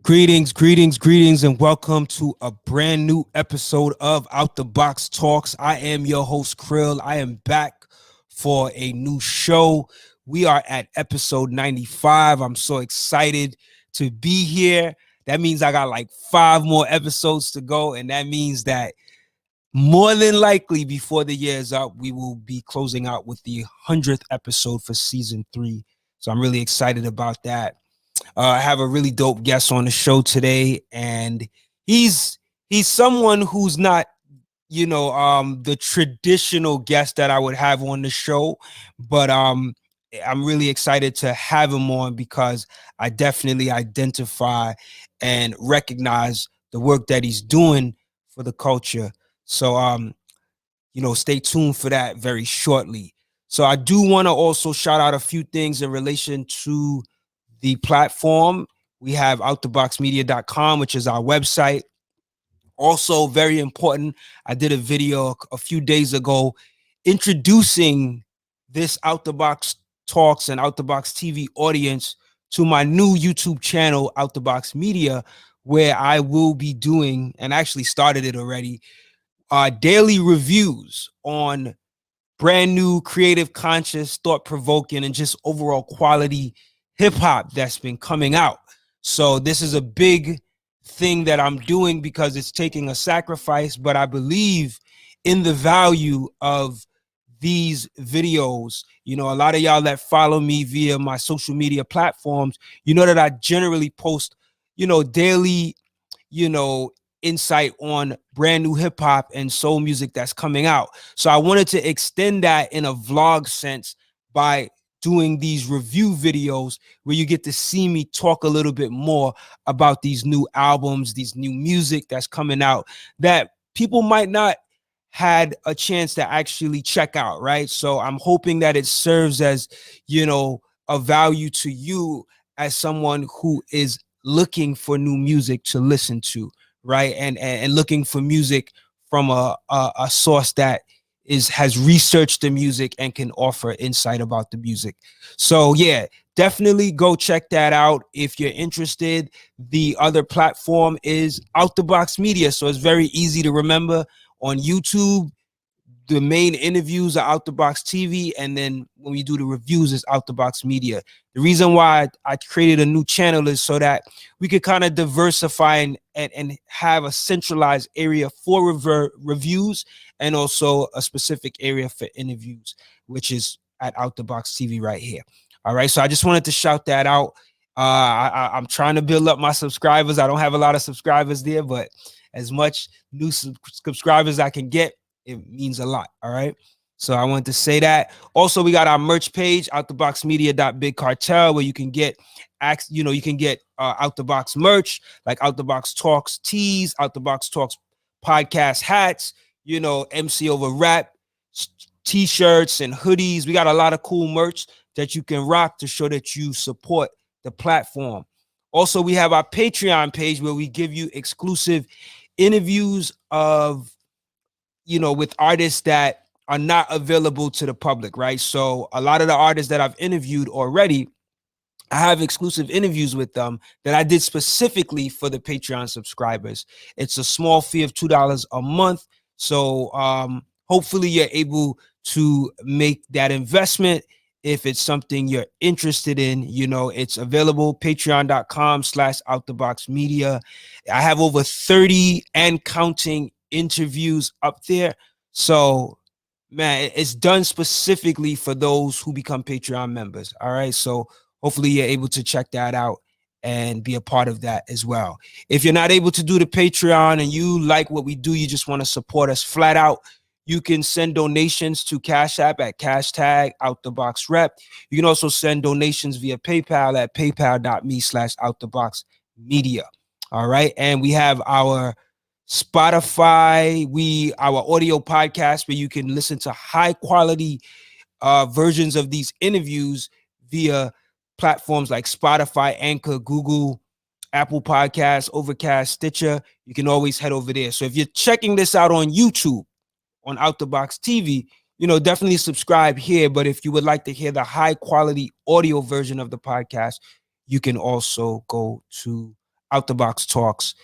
Greetings, and welcome to a brand new episode of Out the Box Talks. I am your host, Cril. I am back for a new show. We are at episode 95. I'm so excited to be here. That means I got like 5 more episodes to go, and that means that more than likely before the year is up, we will be closing out with the 100th episode for season 3. So I'm really excited about that. I have a really dope guest on the show today, and he's someone who's not, the traditional guest that I would have on the show, but I'm really excited to have him on because I definitely identify and recognize the work that he's doing for the culture. So stay tuned for that very shortly. So I do want to also shout out a few things in relation to the platform. We have outtheboxmedia.com, which is our website. Also, very important, I did a video a few days ago introducing this Out the Box Talks and Out the Box TV audience to my new YouTube channel, Out the Box Media, where I will be doing, and actually started it already, daily reviews on brand new, creative, conscious, thought-provoking, and just overall quality hip-hop that's been coming out. So this is a big thing that I'm doing because it's taking a sacrifice, but I believe in the value of these videos. A lot of y'all that follow me via my social media platforms, that I generally post, daily, insight on brand new hip hop and soul music that's coming out. So I wanted to extend that in a vlog sense by doing these review videos where you get to see me talk a little bit more about these new albums, these new music that's coming out that people might not had a chance to actually check out, right? So I'm hoping that it serves as, a value to you as someone who is looking for new music to listen to, right? And looking for music from a source that has researched the music and can offer insight about the music. So yeah, definitely go check that out if you're interested. The other platform is Out the Box Media, so it's very easy to remember. On YouTube, the main interviews are Out the Box TV, and then when we do the reviews, it's Out the Box Media. The reason why I created a new channel is so that we could kind of diversify and have a centralized area for reviews and also a specific area for interviews, which is at Out the Box TV right here. All right, so I just wanted to shout that out. I'm trying to build up my subscribers. I don't have a lot of subscribers there, but as much new subscribers I can get, it means a lot. All right. So I wanted to say that. Also, we got our merch page, outtheboxmedia.bigcartel, where you can get Out the Box merch, like Out the Box Talks tees, Out the Box Talks podcast hats, MC over rap t-shirts and hoodies. We got a lot of cool merch that you can rock to show that you support the platform. Also, we have our Patreon page where we give you exclusive interviews of with artists that are not available to the public, right? So a lot of the artists that I've interviewed already, I have exclusive interviews with them that I did specifically for the Patreon subscribers. It's a small fee of $2 a month. So hopefully you're able to make that investment if it's something you're interested in. It's available, patreon.com/outtheboxmedia. I have over 30 and counting interviews up there. So man, it's done specifically for those who become Patreon members. All right. So hopefully you're able to check that out and be a part of that as well. If you're not able to do the Patreon and you like what we do, you just want to support us flat out, you can send donations to Cash App at #OutTheBoxRep. You can also send donations via PayPal at paypal.me/OutTheBoxMedia. All right. And we have our Spotify, our audio podcast where you can listen to high quality versions of these interviews via platforms like Spotify, Anchor, Google, Apple Podcasts, Overcast, Stitcher. You can always head over there. So if you're checking this out on YouTube, on Out the Box TV, definitely subscribe here. But if you would like to hear the high quality audio version of the podcast, you can also go to Out the Box Talks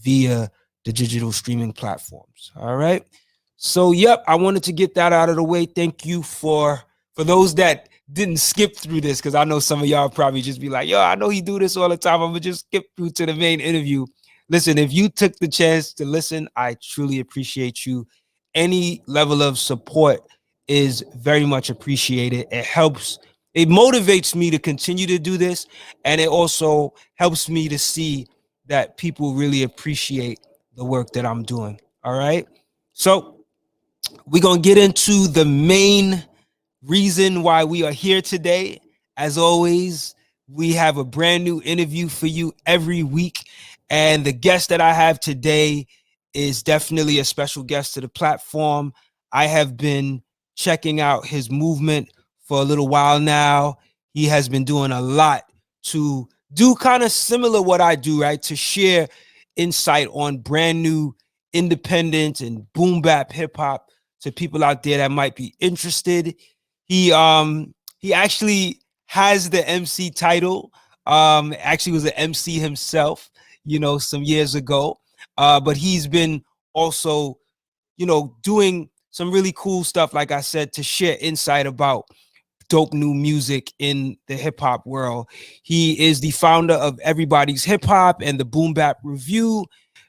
via the digital streaming platforms. All right. So, yep, I wanted to get that out of the way. Thank you for those that didn't skip through this, because I know some of y'all probably just be like, yo, I know he do this all the time. I'm gonna just skip through to the main interview. Listen, if you took the chance to listen, I truly appreciate you. Any level of support is very much appreciated. It helps, it motivates me to continue to do this, and it also helps me to see that people really appreciate the work that I'm doing. All right. So we're going to get into the main reason why we are here today. As always, we have a brand new interview for you every week. And the guest that I have today is definitely a special guest to the platform. I have been checking out his movement for a little while now. He has been doing a lot to do kind of similar what I do, right? To share insight on brand new independent and boom bap hip hop to people out there that might be interested. He actually has the MC title. Actually was an MC himself, some years ago. But he's been also, doing some really cool stuff, like I said, to share insight about dope new music in the hip hop world. He is the founder of Everybody's Hip Hop and the Boom Bap Review.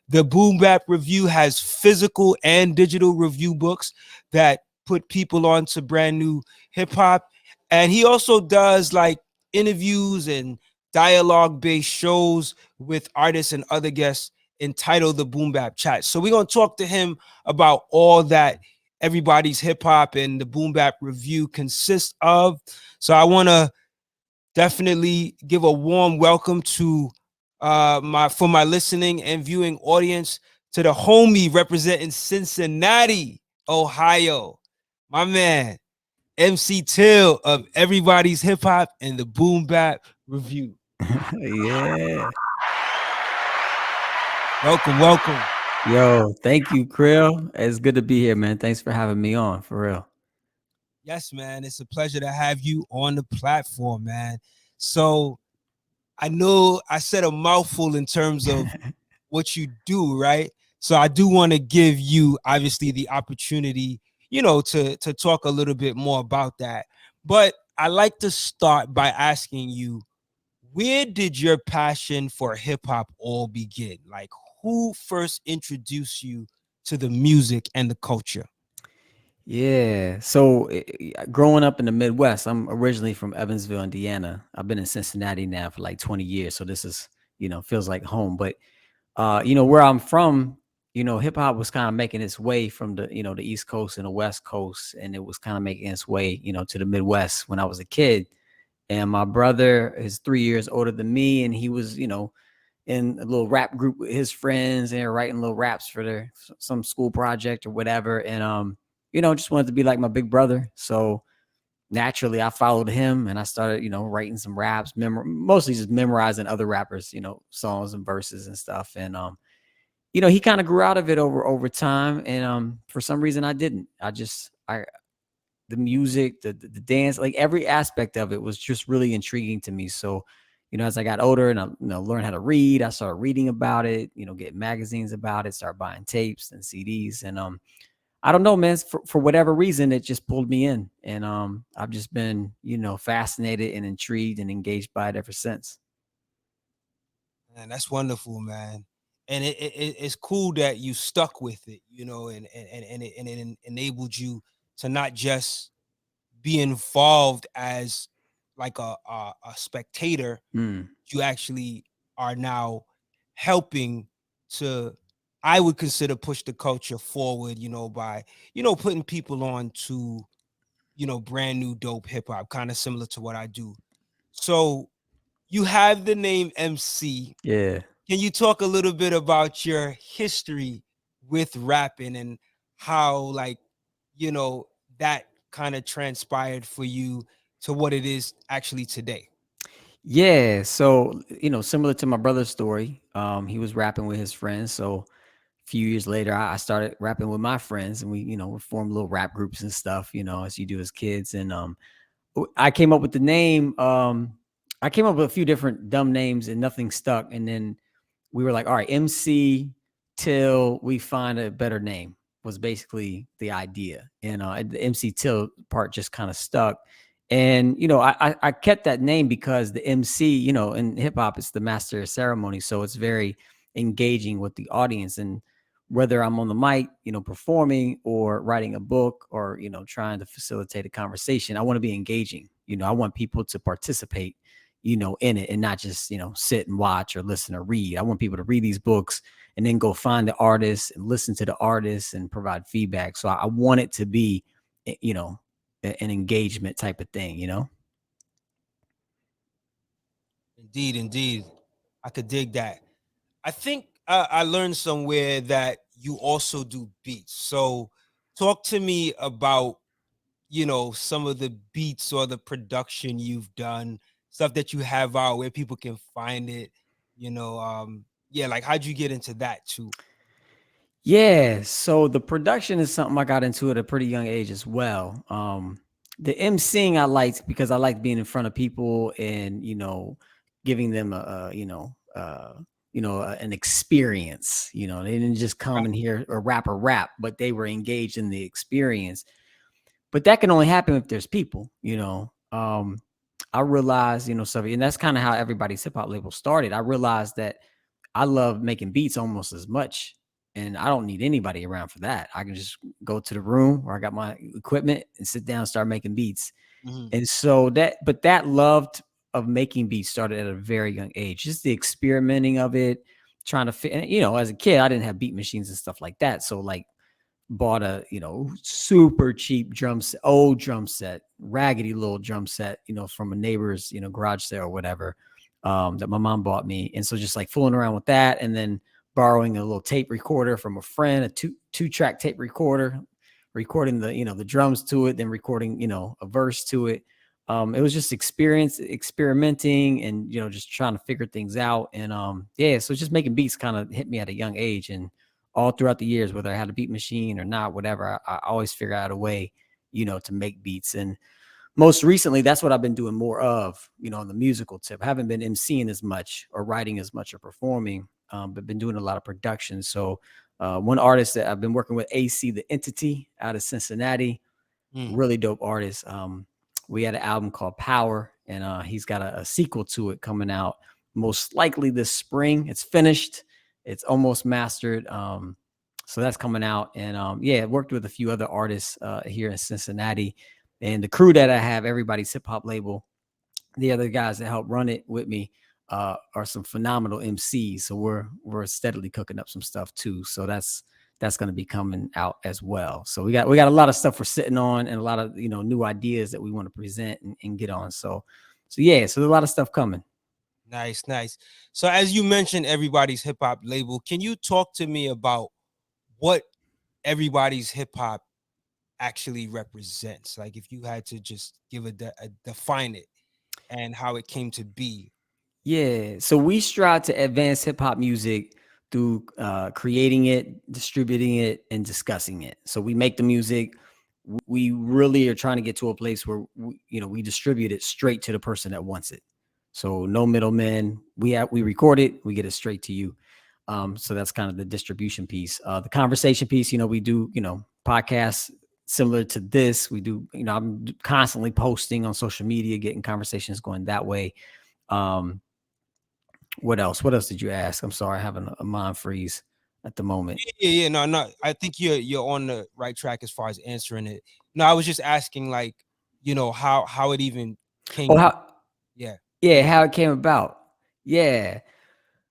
The Boom Bap Review has physical and digital review books that put people onto brand new hip hop. And he also does like interviews and dialogue based shows with artists and other guests entitled the Boom Bap Chat. So we're going to talk to him about all that Everybody's Hip Hop and the Boom Bap Review consists of. So I want to definitely give a warm welcome to my listening and viewing audience, to the homie representing Cincinnati, Ohio, my man MC Till of Everybody's Hip Hop and the Boom Bap Review. Yeah. Welcome. Yo, thank you, Cril. It's good to be here, man. Thanks for having me on, for real. Yes, man. It's a pleasure to have you on the platform, man. So I know I said a mouthful in terms of what you do, right? So I do want to give you obviously the opportunity, to talk a little bit more about that. But I like to start by asking you, where did your passion for hip hop all begin? Like, who first introduced you to the music and the culture? Yeah. So growing up in the Midwest, I'm originally from Evansville, Indiana. I've been in Cincinnati now for like 20 years. So this is, feels like home. But, where I'm from, hip hop was kind of making its way from the East Coast and the West Coast. And it was kind of making its way, to the Midwest when I was a kid. And my brother is 3 years older than me. And he was, in a little rap group with his friends, and they're writing little raps for some school project or whatever. And, just wanted to be like my big brother. So naturally I followed him and I started, writing some raps, mostly just memorizing other rappers, songs and verses and stuff. And, he kind of grew out of it over time. And, for some reason I didn't. The music, the dance, like every aspect of it was just really intriguing to me. So, as I got older and I learned how to read, I started reading about it, getting magazines about it, start buying tapes and CDs. And I don't know, man, for whatever reason, it just pulled me in. And I've just been, fascinated and intrigued and engaged by it ever since. Man, that's wonderful, man. And it's cool that you stuck with it, and it enabled you to not just be involved as like a spectator. Mm. You actually are now helping to, I would consider, push the culture forward, by, putting people on to, brand new dope hip hop, kind of similar to what I do. So you have the name MC. Yeah. Can you talk a little bit about your history with rapping and how, like, that kind of transpired for you to what it is actually today? Yeah. So, similar to my brother's story, he was rapping with his friends. So a few years later, I started rapping with my friends, and we formed little rap groups and stuff, as you do as kids. And I came up with the name. I came up with a few different dumb names and nothing stuck. And then we were like, all right, MC till we find a better name was basically the idea. And the MC till part just kind of stuck. And, I kept that name because the MC, in hip hop, it's the master of ceremony. So it's very engaging with the audience. And whether I'm on the mic, performing or writing a book or, trying to facilitate a conversation, I want to be engaging. I want people to participate, in it and not just, sit and watch or listen or read. I want people to read these books and then go find the artists and listen to the artists and provide feedback. So I want it to be, an engagement type of thing. Indeed, indeed. I could dig that. I think I learned somewhere that you also do beats. So talk to me about, some of the beats or the production you've done, stuff that you have out where people can find it, yeah, like how'd you get into that too? Yeah, so the production is something I got into at a pretty young age as well. The emceeing I liked because I liked being in front of people and giving them an experience. They didn't just come and hear a rap, but they were engaged in the experience. But that can only happen if there's people. I realized, stuff, and that's kind of how everybody's hip hop label started. I realized that I love making beats almost as much, and I don't need anybody around for that. I can just go to the room where I got my equipment and sit down and start making beats. Mhm. And so that love of making beats started at a very young age. Just the experimenting of it, trying to fit. As a kid, I didn't have beat machines and stuff like that. So like bought a super cheap old drum set, raggedy little drum set, from a neighbor's garage sale or whatever, that my mom bought me. And so just like fooling around with that, and then borrowing a little tape recorder from a friend, a two-track tape recorder, recording the drums to it, then recording a verse to it. It was just experimenting and just trying to figure things out. And yeah, so just making beats kind of hit me at a young age. And all throughout the years, whether I had a beat machine or not, whatever, I always figure out a way, to make beats. And most recently, that's what I've been doing more of, on the musical tip. I haven't been emceeing as much or writing as much or performing, but been doing a lot of production. So one artist that I've been working with, AC, The Entity, out of Cincinnati, Mm. really dope artist. We had an album called Power, and he's got a sequel to it coming out most likely this spring. It's finished. It's almost mastered. So that's coming out. And yeah, I worked with a few other artists here in Cincinnati. And the crew that I have, everybody's hip hop label, the other guys that help run it with me are some phenomenal MCs. So we're steadily cooking up some stuff too. So that's going to be coming out as well. So we got a lot of stuff we're sitting on, and a lot of new ideas that we want to present and get on. So yeah, so there's a lot of stuff coming. Nice, nice. So as you mentioned, everybody's hip hop label. Can you talk to me about what everybody's hip hop actually represents? Like if you had to just give a define it and how it came to be. Yeah. So we strive to advance hip hop music through creating it, distributing it, and discussing it. So we make the music. We really are trying to get to a place where we distribute it straight to the person that wants it. So no middlemen. We record it, we get it straight to you. So that's kind of the distribution piece. The conversation piece, we do, podcasts similar to this. We do, I'm constantly posting on social media, getting conversations going that way. What else? What else did you ask? I'm sorry, I have a mind freeze at the moment. Yeah, no, no. I think you're on the right track as far as answering it. No, I was just asking, like, how it even came Oh, to. how Yeah, go yeah, ahead. how it came about. Yeah.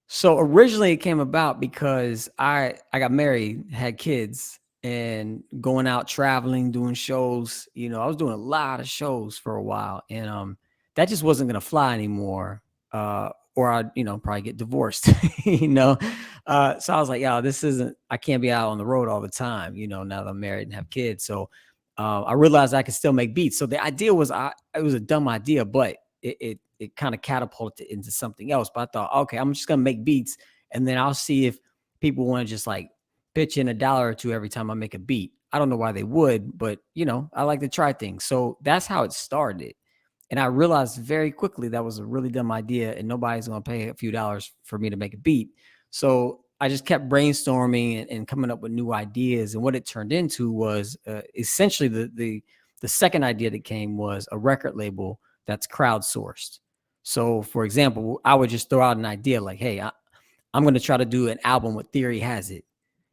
So originally it came about because I got married, had kids, and going out traveling, doing shows. I was doing a lot of shows for a while, and that just wasn't gonna fly anymore. Or I'd probably get divorced. So I was like, yeah, this isn't. I can't be out on the road all the time. Now that I'm married and have kids, so I realized I could still make beats. So the idea was, it was a dumb idea, but it kind of catapulted into something else. But I thought, okay, I'm just gonna make beats, and then I'll see if people want to just like pitch in $1 or two every time I make a beat. I don't know why they would, but I like to try things. So that's how it started. And I realized very quickly that was a really dumb idea, and nobody's gonna pay a few dollars for me to make a beat. So I just kept brainstorming and coming up with new ideas. And what it turned into was essentially the second idea that came was a record label that's crowdsourced. So, for example, I would just throw out an idea like, "Hey, I'm going to try to do an album with Theory Has It,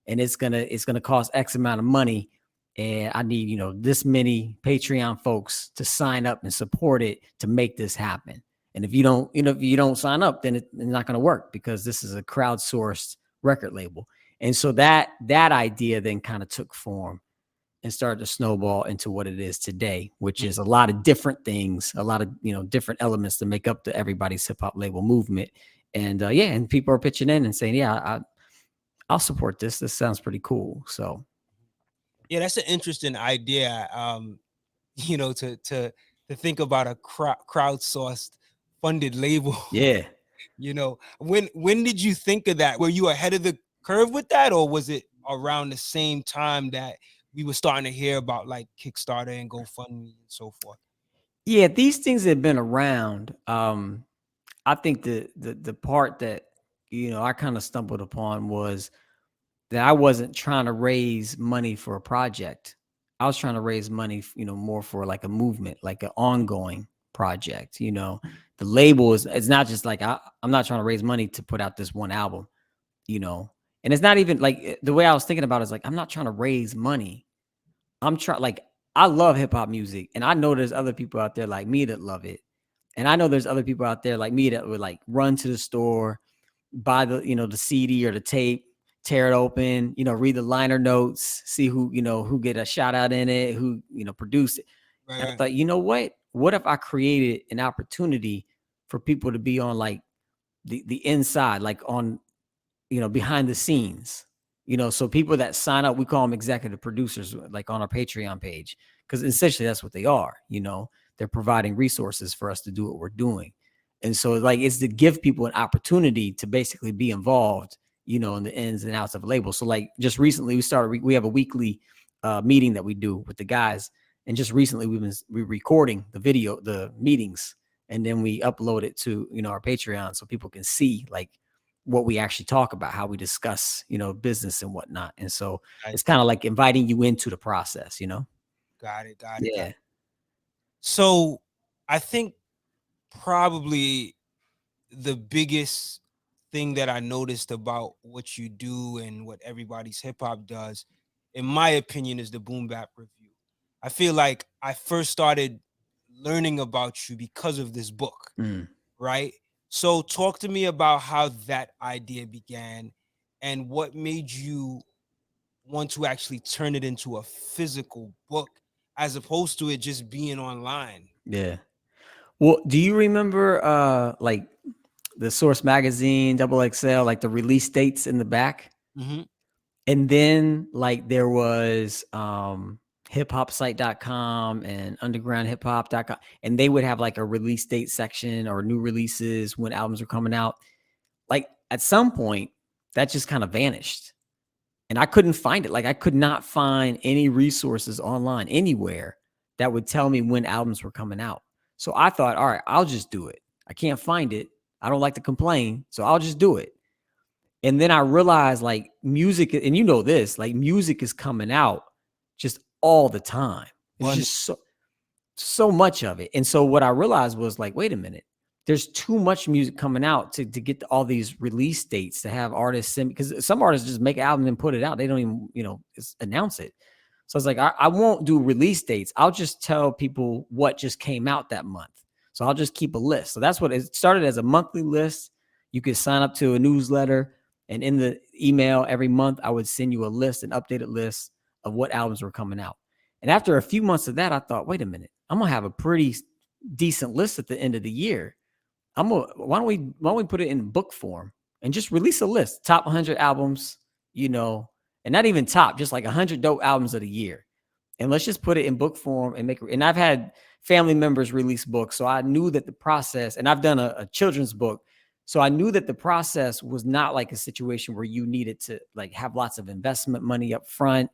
and it's gonna cost X amount of money, and I need this many Patreon folks to sign up and support it to make this happen. And if you don't sign up, then it's not going to work because this is a crowdsourced record label." And so that idea then kind of took form and started to snowball into what it is today, which is a lot of different things, a lot of different elements to make up the Everybody's Hip Hop Label movement. And and people are pitching in and saying, "Yeah, I'll support this. This sounds pretty cool." So Yeah, that's an interesting idea. To think about a crowdsourced funded label. yeah. When did you think of that? Were you ahead of the curve with that, or was it around the same time that we were starting to hear about like Kickstarter and GoFundMe and so forth? Yeah, these things have been around. I think the part that I kind of stumbled upon was that I wasn't trying to raise money for a project. I was trying to raise money, more for like a movement, like an ongoing project. The label it's not just like I'm not trying to raise money to put out this one album, and it's not even like the way I was thinking about it is like I'm not trying to raise money. I'm trying like I love hip hop music, and I know there's other people out there like me that love it. And I know there's other people out there like me that would like run to the store, buy the CD or the tape, tear it open, read the liner notes, see who get a shout out in it, who, produced it. And I Right. thought, you know what if I created an opportunity for people to be on like the inside, like on, behind the scenes, so people that sign up, we call them executive producers, like on our Patreon page, because essentially that's what they are. They're providing resources for us to do what we're doing. And so like, it's to give people an opportunity to basically be involved, in the ins and outs of a label. So like just recently we have a weekly meeting that we do with the guys. And just recently we're recording the meetings, and then we upload it to, our Patreon so people can see like what we actually talk about, how we discuss, business and whatnot. And so Right. it's kind of like inviting you into the process, Got it. Got it. Got Yeah. it. So I think probably the biggest thing that I noticed about what you do and what Everybody's Hip Hop does, in my opinion, is the Boom Bap Review. I feel like I first started learning about you because of this book, Mm. right? So talk to me about how that idea began and what made you want to actually turn it into a physical book as opposed to it just being online. Yeah. Well, do you remember like the Source magazine, Double XL, like the release dates in the back? Mm-hmm. And then like there was hiphopsite.com and undergroundhiphop.com, and they would have like a release date section or new releases when albums are coming out. Like at some point that just kind of vanished. And I couldn't find it. Like I could not find any resources online anywhere that would tell me when albums were coming out. So I thought, all right, I'll just do it. I can't find it. I don't like to complain, so I'll just do it. And then I realized like music, and this, like music is coming out just all the time. It's just so much of it. And so what I realized was like, wait a minute, there's too much music coming out to get all these release dates to have artists send, because some artists just make an album and put it out. They don't even, announce it. So I was like, I won't do release dates. I'll just tell people what just came out that month. So I'll just keep a list. So that's what it started, as a monthly list. You could sign up to a newsletter, and in the email every month, I would send you a list, an updated list of what albums were coming out. And after a few months of that, I thought, wait a minute, I'm gonna have a pretty decent list at the end of the year. Why don't we put it in book form and just release a list, top 100 albums, and not even top, just like 100 dope albums of the year. And let's just put it in book form and and I've had family members release books. So I knew that the process, and I've done a children's book. So I knew that the process was not like a situation where you needed to like have lots of investment money up front.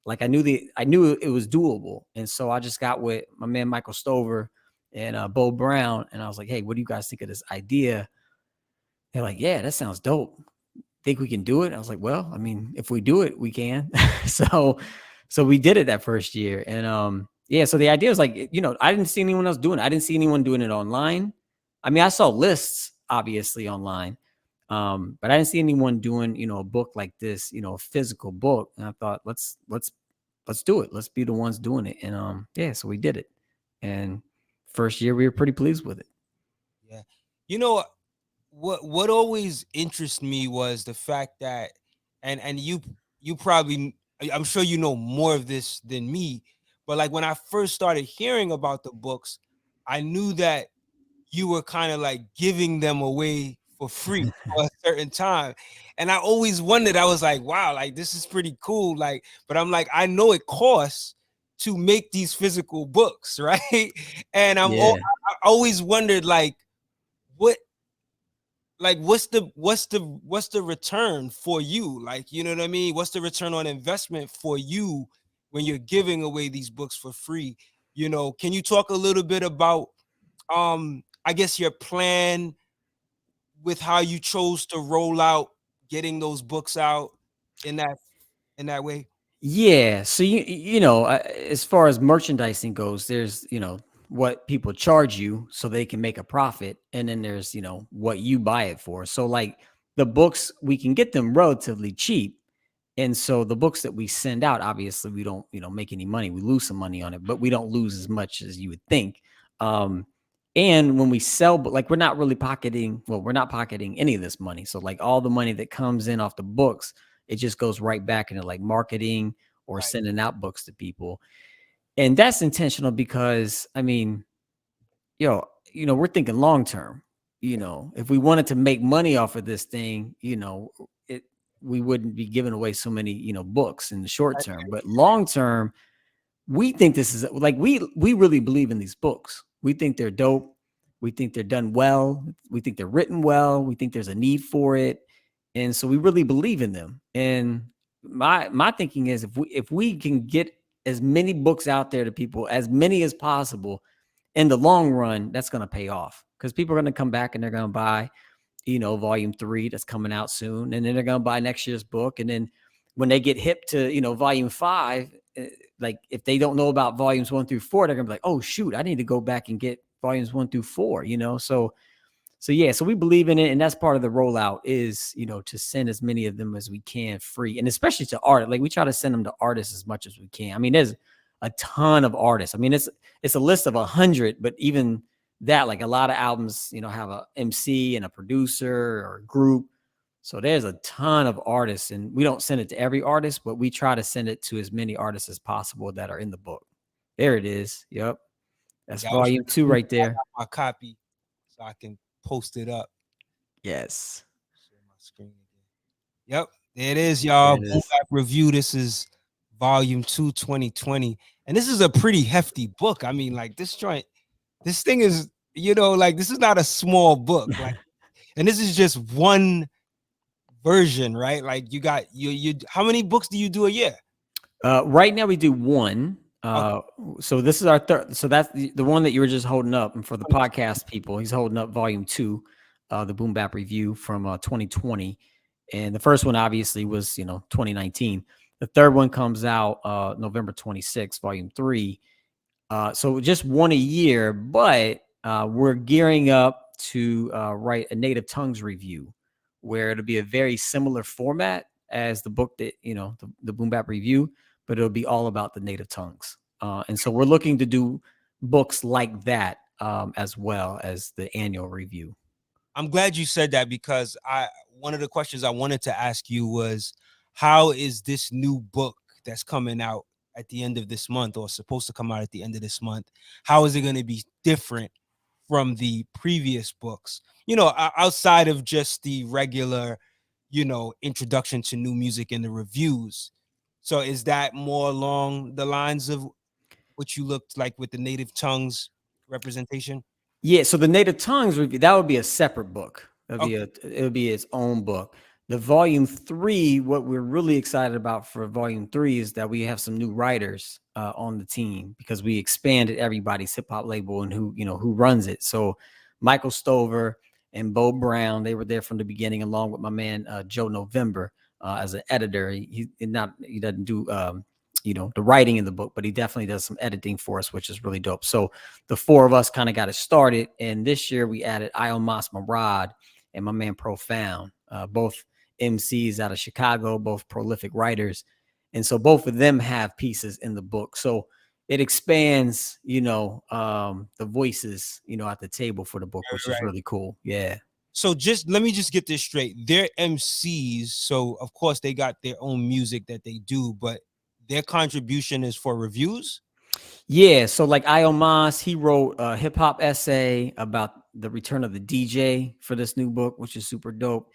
Like I knew it was doable. And so I just got with my man, Michael Stover and Bo Brown. And I was like, hey, what do you guys think of this idea? They're like, yeah, that sounds dope. think we can do it? I was like, well, I mean, if we do it, we can. so so we did it that first year. And yeah, so the idea was like, I didn't see anyone else doing it. I didn't see anyone doing it online. I mean, I saw lists obviously online. But I didn't see anyone doing, a book like this, a physical book. And I thought, let's do it. Let's be the ones doing it. And yeah, so we did it. And first year we were pretty pleased with it. Yeah. You know what always interests me was the fact that, and you probably, I'm sure you know more of this than me, but like when I first started hearing about the books, I knew that you were kind of like giving them away for free for a certain time. And I always wondered, I was like, wow, like this is pretty cool. Like, but I'm like, I know it costs to make these physical books, right? And Yeah. I always wondered what what's the return for you? Like, you know what I mean? What's the return on investment for you when you're giving away these books for free? Can you talk a little bit about I guess your plan with how you chose to roll out getting those books out in that way? Yeah. So as far as merchandising goes, there's what people charge you so they can make a profit, and then there's what you buy it for. So like the books, we can get them relatively cheap, and so the books that we send out, obviously we don't make any money. We lose some money on it, but we don't lose as much as you would think. Um, and when we sell, but like we're not really pocketing. Well, we're not pocketing any of this money. So like all the money that comes in off the books, it just goes right back into like marketing or Right. sending out books to people. And that's intentional because I mean, we're thinking long term. If we wanted to make money off of this thing, it we wouldn't be giving away so many, books in the short That's term. very But true. long term, we think this is like we really believe in these books. We think they're dope. We think they're done well. We think they're written well. We think there's a need for it, and so we really believe in them. And my thinking is if we can get as many books out there to people, as many as possible, in the long run, that's going to pay off because people are going to come back and they're going to buy volume 3 that's coming out soon. And then they're going to buy next year's book. And then when they get hip to, volume 5, like if they don't know about volumes 1 through 4, they're going to be like, oh, shoot, I need to go back and get volumes 1 through 4, So yeah, so we believe in it. And that's part of the rollout is, to send as many of them as we can free. And especially to artists. Like we try to send them to artists as much as we can. I mean, there's a ton of artists. I mean, it's a list of 100, but even that, like a lot of albums, have a MC and a producer or a group. So there's a ton of artists, and we don't send it to every artist, but we try to send it to as many artists as possible that are in the book. There it is. Yep. That's Yeah, I was volume 2 right there. my copy so I can post it up. Yes. Share my screen again. Yep, there it is, There y'all. it Boom is. Bap Review. This is volume 2, 2020. And this is a pretty hefty book. I mean, like this thing is, like this is not a small book. Like, and this is just one version, right? Like you got you how many books do you do a year? Right now we do one. Okay. So this is our third. So that's the one that you were just holding up. And for the podcast people, he's holding up volume 2, the Boom Bap Review from 2020. And the first one obviously was, 2019. The third one comes out November 26th, volume 3. So just one a year, but we're gearing up to write a native tongues review where it'll be a very similar format as the book that, the Boom Bap Review, but it'll be all about the native tongues. And so we're looking to do books like that as well as the annual review. I'm glad you said that because one of the questions I wanted to ask you was how is this new book that's coming out at the end of this month or supposed to come out at the end of this month, how is it going to be different from the previous books? Outside of just the regular, introduction to new music and the reviews. So is that more along the lines of what you looked like with the native tongues representation? Yeah, so the native tongues review, that would be a separate book. Okay. It would be its own book. The volume 3, what we're really excited about for volume 3 is that we have some new writers on the team because we expanded everybody's hip hop label and who runs it. So Michael Stover and Bo Brown. They were there from the beginning, along with my man Joe November as an editor. He doesn't do the writing in the book, but he definitely does some editing for us, which is really dope. So the four of us kind of got it started, and this year we added Iomas Marad and my man Profound, both MCs out of Chicago, both prolific writers, and so both of them have pieces in the book. So it expands, the voices, at the table for the book, which is Right. really cool. Yeah. So just let me just get this straight. They're MCs, so of course they got their own music that they do, but their contribution is for reviews. Yeah, so like Iomas, he wrote a hip hop essay about the return of the DJ for this new book, which is super dope.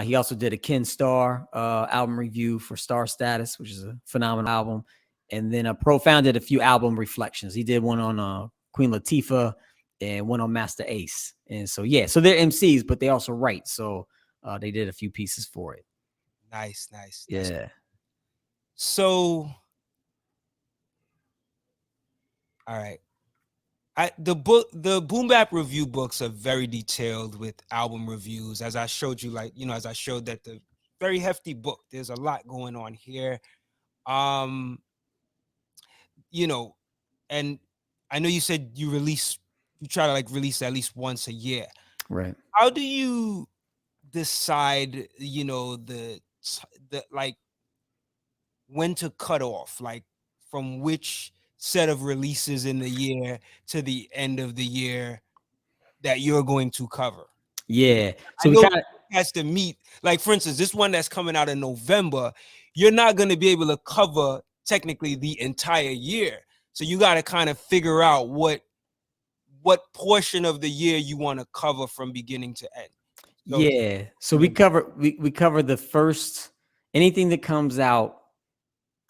He also did a Ken Starr album review for Star Status, which is a phenomenal album. And then Profound did a few album reflections. He did one on Queen Latifah and one on Master Ace. And so, yeah, so they're MCs, but they also write. So they did a few pieces for it. Nice, nice. That's Yeah. so. All right. The Boom Bap review books are very detailed with album reviews. As I showed you, as I showed that the very hefty book. There's a lot going on here. Um, you know, and I know you said you try to like release at least once a year. Right. How do you decide, the like when to cut off, like from which set of releases in the year to the end of the year that you're going to cover? Yeah. I So we know kind of, it has to meet, like for instance, this one that's coming out in November, you're not going to be able to cover technically the entire year. So you got to kind of figure out what portion of the year you want to cover from beginning to end. So yeah. So we cover the first, anything that comes out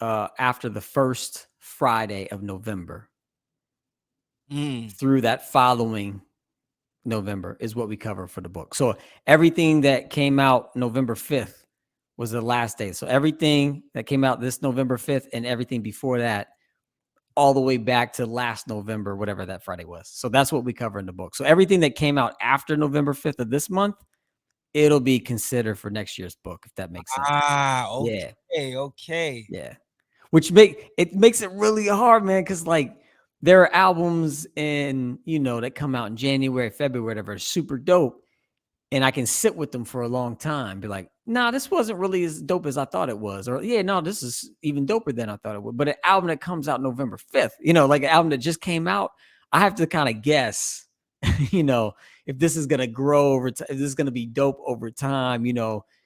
after the first Friday of November mm, through that following November is what we cover for the book. So everything that came out November 5th was the last day. So everything that came out this November 5th and everything before that, all the way back to last November, whatever that Friday was. So that's what we cover in the book. So everything that came out after November 5th of this month, it'll be considered for next year's book, if that makes sense. Yeah. okay. Yeah. Which makes it really hard, man, because like there are albums that come out in January, February, whatever, super dope. And I can sit with them for a long time, be like, nah, this wasn't really as dope as I thought it was. Or yeah, no, this is even doper than I thought it would. But an album that comes out November 5th, like an album that just came out, I have to kind of guess, if this is gonna grow over time, if this is gonna be dope over time, Right,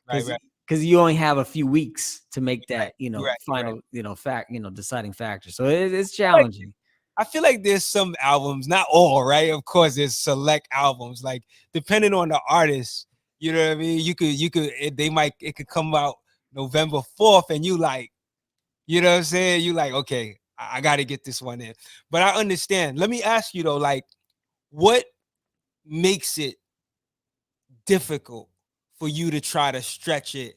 because right, because you only have a few weeks to make right. that, You're right, you're right. final, fact, deciding factor. So it's challenging. I feel like there's some albums, not all, right? Of course, there's select albums. Like depending on the artist, you know what I mean. It could come out November 4th, and you like, you know what I'm saying. You like, okay, I got to get this one in. But I understand. Let me ask you though, like, what makes it difficult for you to try to stretch it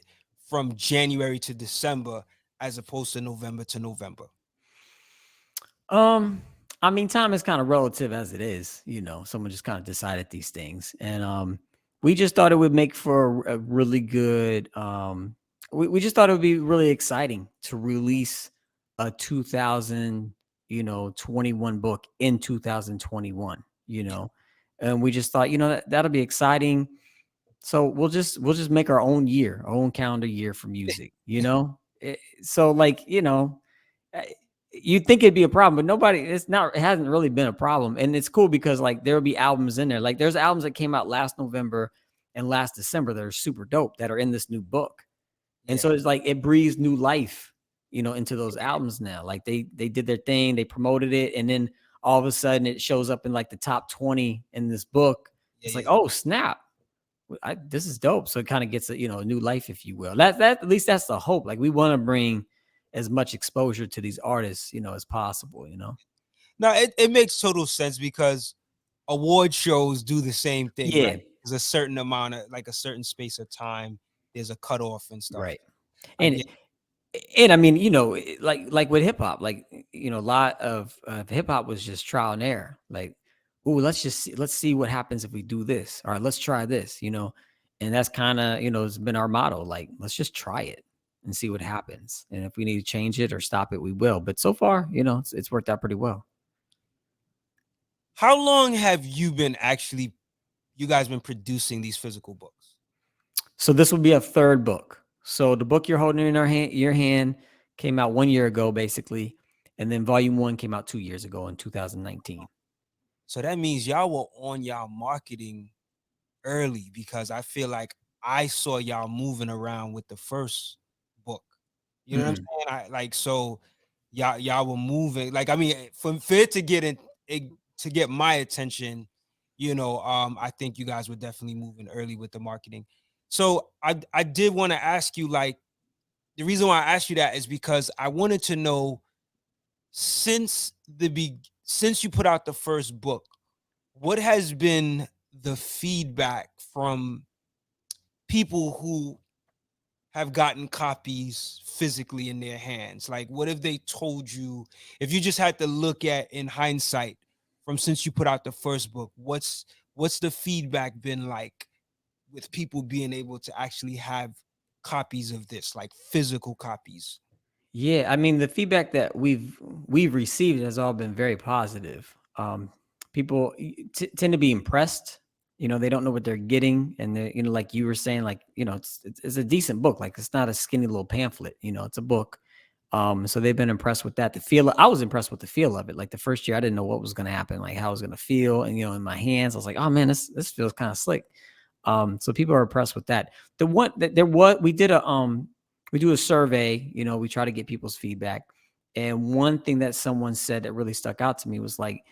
from January to December as opposed to November to November? Um, I mean, time is kind of relative as it is, someone just kind of decided these things. And we just thought it would make for a really good we just thought it would be really exciting to release a 2021 book in 2021, And we just thought, that'll be exciting. So we'll just make our own year, our own calendar year for music. So like, uh, you'd think it'd be a problem, but it hasn't really been a problem. And it's cool because like there'll be albums in there. Like there's albums that came out last November and last December that are super dope that are in this new book. And Yeah, so it's like it breathes new life, into those albums now. Like they did their thing, they promoted it, and then all of a sudden it shows up in like the top 20 in this book. yeah, It's like, yeah. oh snap. This is dope. So it kind of gets a new life, if you will. That at least that's the hope. Like we want to bring as much exposure to these artists, as possible. No, it makes total sense because award shows do the same thing, right? Yeah, There's a certain amount of like a certain space of time. There's a cutoff and stuff. right. I And get and I mean, like with hip hop, like a lot of hip hop was just trial and error. Like ooh, let's see what happens if we do this. All right, let's try this, and that's kind of, it's been our motto. Like, let's just try it and see what happens. And if we need to change it or stop it, we will. But so far, it's worked out pretty well. How long have you guys been producing these physical books? So this will be a third book. So the book you're holding in your hand came out 1 year ago, basically. And then volume 1 came out 2 years ago in 2019. So that means y'all were on y'all marketing early, because I feel like I saw y'all moving around with the first book. You know what I'm saying? So y'all were moving. Like, I mean, for it to to get my attention, I think you guys were definitely moving early with the marketing. So I did want to ask you, like, the reason why I asked you that is because I wanted to know, since since you put out the first book, what has been the feedback from people who have gotten copies physically in their hands? Like, what have they told you? If you just had to look at, in hindsight, from since you put out the first book, what's the feedback been like with people being able to actually have copies of this, like physical copies? Yeah, I mean, the feedback that we've received has all been very positive. People tend to be impressed. They don't know what they're getting, and they, like you were saying, like, it's a decent book. Like, it's not a skinny little pamphlet. It's a book. So they've been impressed with that. I was impressed with the feel of it. Like, the first year, I didn't know what was going to happen, like how it was going to feel, and in my hands, I was like, oh man, this feels kind of slick. So people are impressed with that. The one that there was, we do a survey, we try to get people's feedback. And one thing that someone said that really stuck out to me was like,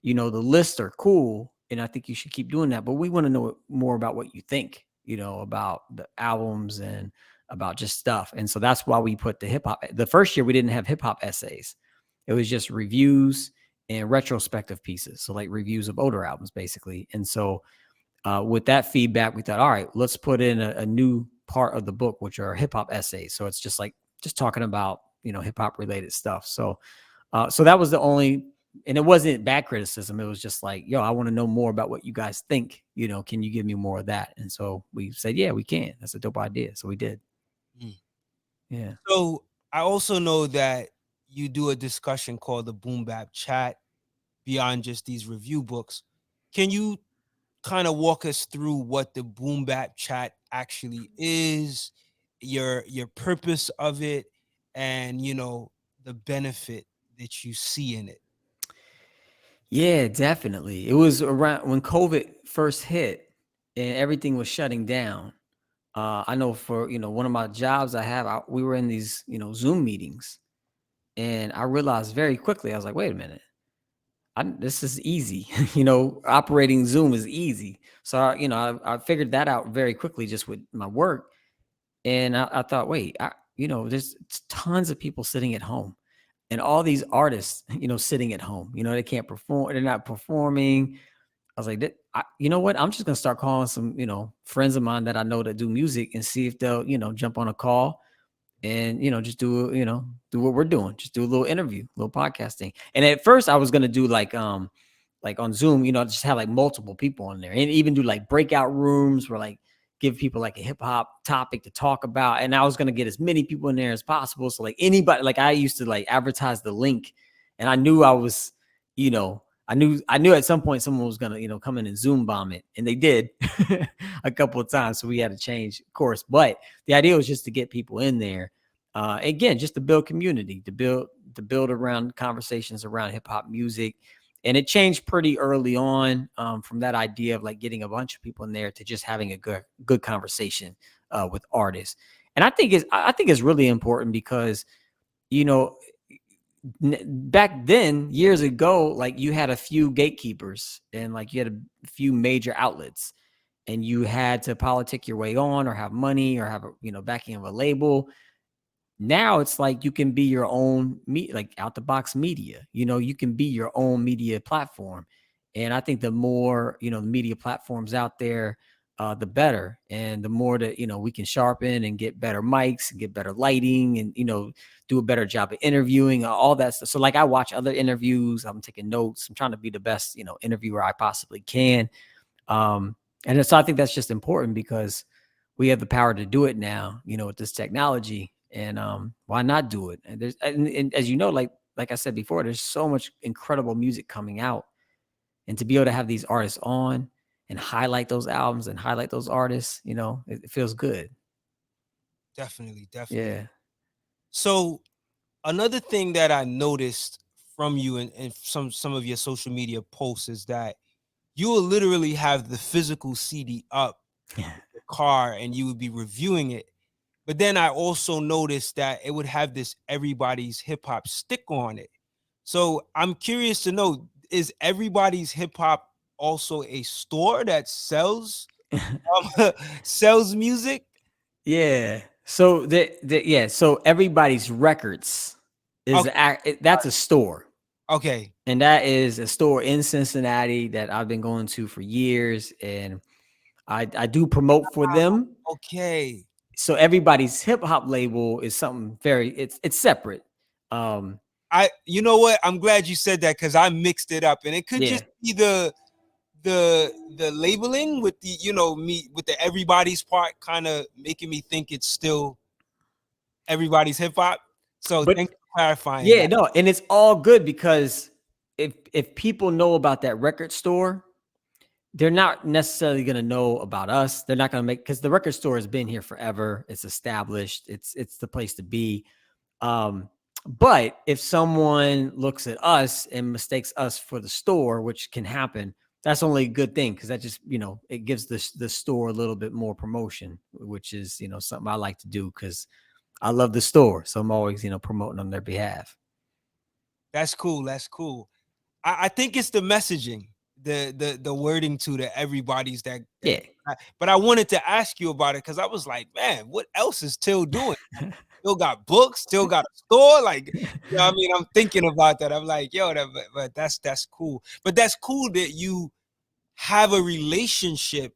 the lists are cool, and I think you should keep doing that, but we want to know more about what you think, about the albums and about just stuff. And so that's why we put the first year we didn't have hip hop essays. It was just reviews and retrospective pieces. So like reviews of older albums, basically. And so with that feedback, we thought, all right, let's put in a new part of the book, which are hip hop essays. So it's just talking about, hip hop related stuff. So, so that was the only, and it wasn't bad criticism. It was just like, yo, I want to know more about what you guys think. Can you give me more of that? And so we said, yeah, we can. That's a dope idea. So we did. Yeah. So I also know that you do a discussion called the Boom Bap Chat, beyond just these review books. Can you kind of walk us through what the Boom Bap Chat actually is, your purpose of it, and the benefit that you see in it? Yeah, definitely. It was around when COVID first hit and everything was shutting down. I know for, one of my jobs I have, we were in these, Zoom meetings, and I realized very quickly, I was like, wait a minute, this is easy. Operating Zoom is easy. So, I figured that out very quickly just with my work. And I thought, wait, there's tons of people sitting at home, and all these artists, sitting at home, they can't perform. They're not performing. I was like, you know what? I'm just gonna start calling some, friends of mine that I know that do music and see if they'll, jump on a call and, just do what we're doing. Just do a little interview, a little podcasting. And at first I was gonna do like on Zoom, just have like multiple people on there, and even do like breakout rooms where like give people like a hip hop topic to talk about. And I was gonna get as many people in there as possible. So like anybody, like I used to like advertise the link, and I knew I was, I knew at some point someone was gonna, come in and Zoom bomb it, and they did a couple of times. So we had to change course. But the idea was just to get people in there. Again, just to build community, to build around conversations around hip hop music. And it changed pretty early on, from that idea of like getting a bunch of people in there to just having a good conversation with artists. And I think it's really important because, you know, back then, years ago, like you had a few gatekeepers and like you had a few major outlets, and you had to politic your way on or have money or have a, backing of a label. Now it's like you can be your own like out the box media. You can be your own media platform. And I think the more, the media platforms out there, the better. And the more that, we can sharpen and get better mics and get better lighting and, do a better job of interviewing, all that stuff. So like I watch other interviews, I'm taking notes, I'm trying to be the best, interviewer I possibly can. And so I think that's just important because we have the power to do it now, with this technology. And why not do it? And and as you know, like I said before, there's so much incredible music coming out, and to be able to have these artists on and highlight those albums and highlight those artists, it feels good. Definitely, definitely. Yeah. So another thing that I noticed from you and some of your social media posts is that you will literally have the physical CD up Yeah. in the car and you would be reviewing it. But then I also noticed that it would have this everybody's hip hop stick on it. So I'm curious to know, is everybody's hip hop also a store that sells music? Yeah. So so everybody's records Okay, that's a store. okay, And that is a store in Cincinnati that I've been going to for years. And I do promote for them. okay. So everybody's hip hop label is something it's separate. Um, You know what? I'm glad you said that because I mixed it up, and it could yeah. just be the labeling with the me with the everybody's part kind of making me think it's still everybody's hip hop. So But thanks for clarifying yeah, that. no, and it's all good because if people know about that record store, they're not necessarily going to know about us. They're not going to because the record store has been here forever. It's established. It's the place to be. Um, but if someone looks at us and mistakes us for the store, which can happen, that's only a good thing because that just it gives the store a little bit more promotion, which is something I like to do because I love the store, so I'm always promoting on their behalf. That's cool. That's cool. I think it's the messaging, the wording to the everybody's that. Yeah. But I wanted to ask you about it because I was like, man, what else is Till doing? Still got books, still got a store. Like, I mean, I'm thinking about that. I'm like, yo, but that's cool. But that's cool that you have a relationship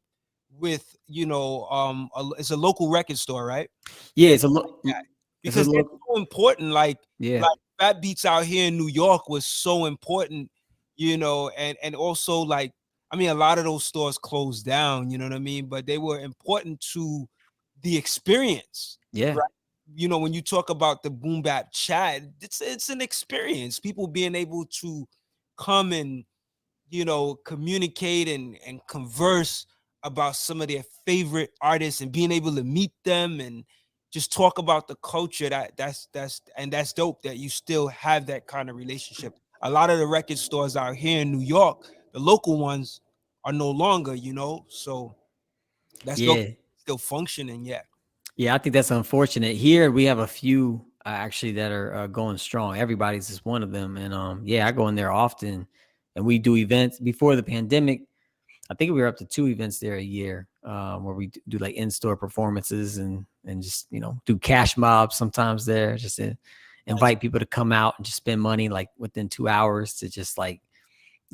with, it's a local record store, right? Yeah, And that it's a because they're look. so important. Yeah. Like Fat Beats out here in New York was so important, and also like I mean, a lot of those stores closed down. You know what I mean? But they were important to the experience, Yeah. right? When you talk about the boom bap chat, it's an experience. People being able to come and communicate and converse about some of their favorite artists and being able to meet them and just talk about the culture that's dope that you still have that kind of relationship. A lot of the record stores out here in New York, the local ones are no longer, so that's dope. Yeah. Still functioning, yeah. Yeah, I think that's unfortunate. Here we have a few actually that are going strong. Everybody's is one of them, and yeah, I go in there often, and we do events. Before the pandemic, I think we were up to 2 events there a year, where we do like in-store performances and just do cash mobs sometimes there, just to Nice. invite people to come out and just spend money like within 2 hours to just like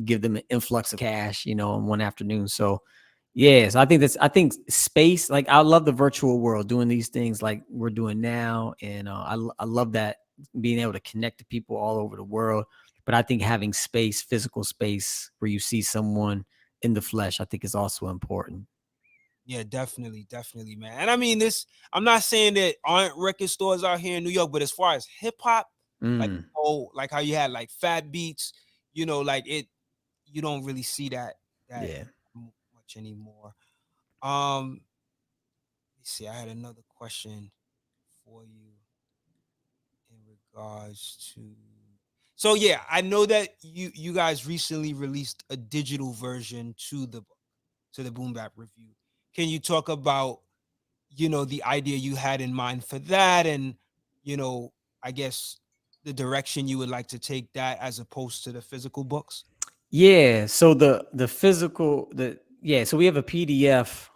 give them an influx of cash, in one afternoon. So yes, I think space, like I love the virtual world doing these things like we're doing now. And I love that being able to connect to people all over the world. But I think having space, physical space where you see someone in the flesh, I think is also important. Yeah, definitely, definitely, man. And I mean, I'm not saying that aren't record stores out here in New York, but as far as hip hop, like Mm, like how you had like Fat Beats, like you don't really see that yeah. much anymore. Let's see, I had another question for you in regards to. So yeah, I know that you guys recently released a digital version to the Boom Bap Review. Can you talk about the idea you had in mind for that and you know I guess the direction you would like to take that as opposed to the physical books? Yeah, so the physical so we have a PDF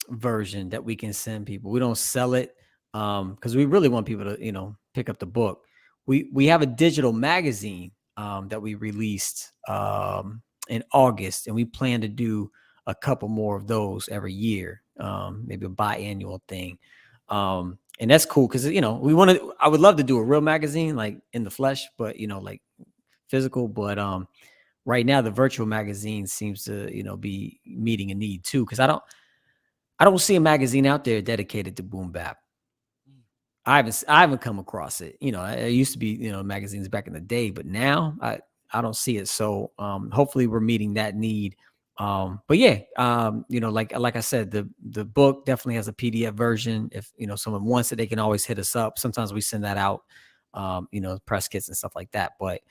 version that we can send people. We don't sell it because we really want people to, pick up the book. We have a digital magazine that we released in August, and we plan to do a couple more of those every year, maybe a biannual thing. And that's cool because, you know, I would love to do a real magazine like in the flesh, but, you know, like physical. But right now, the virtual magazine seems to, you know, be meeting a need too. Because I don't see a magazine out there dedicated to boom bap. I haven't come across it. You know, it used to be, you know, magazines back in the day, but now I don't see it. So hopefully we're meeting that need. But yeah, you know, like I said, the book definitely has a PDF version. If, you know, someone wants it, they can always hit us up. Sometimes we send that out, you know, press kits and stuff like that. But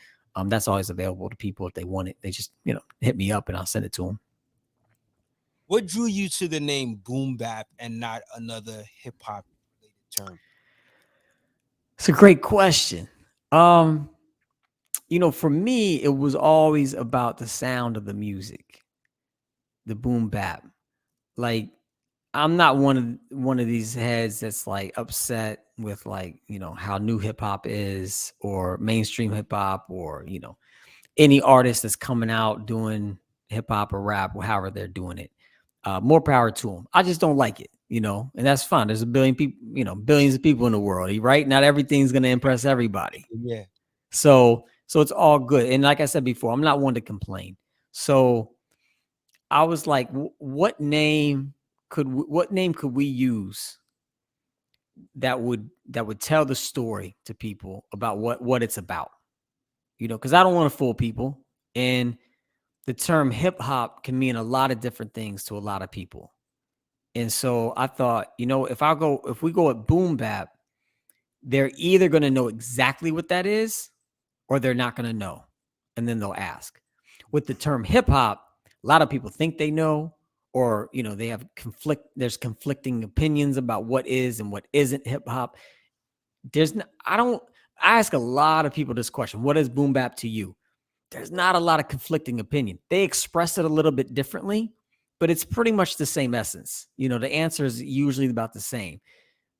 that's always available to people if they want it. They just, you know, hit me up and I'll send it to them. What drew you to the name boom bap and not another hip hop related term? It's a great question. You know, for me, it was always about the sound of the music, the boom bap. Like, I'm not one of these heads that's like upset with, like, you know, how new hip hop is or mainstream hip hop, or, you know, any artist that's coming out doing hip hop or rap or however they're doing it. More power to them. I just don't like it, you know, and that's fine. There's a billion people, you know, billions of people in the world, right? Not everything's gonna impress everybody. Yeah. So it's all good. And like I said before, I'm not one to complain. So I was like, what name could we use that would tell the story to people about what it's about? You know, because I don't want to fool people. And the term hip hop can mean a lot of different things to a lot of people. And so I thought, you know, if we go at boom bap, they're either going to know exactly what that is or they're not going to know. And then they'll ask. With the term hip hop, a lot of people think they know, or, you know, they have there's conflicting opinions about what is and what isn't hip hop. I ask a lot of people this question: what is boom bap to you? There's not a lot of conflicting opinion. They express it a little bit differently, but it's pretty much the same essence. You know, the answer is usually about the same.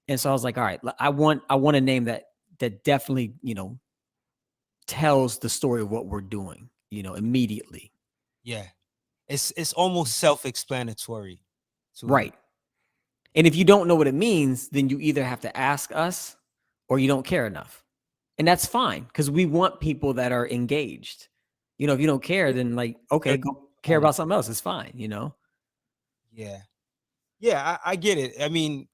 And so I was like, all right, I want a name that definitely, you know, tells the story of what we're doing, you know, immediately. Yeah. It's almost self-explanatory to Right. And if you don't know what it means, then you either have to ask us or you don't care enough. And that's fine, because we want people that are engaged. You know, if you don't care, then, like, okay, go care about something else. It's fine, you know? Yeah. Yeah, I get it. I mean,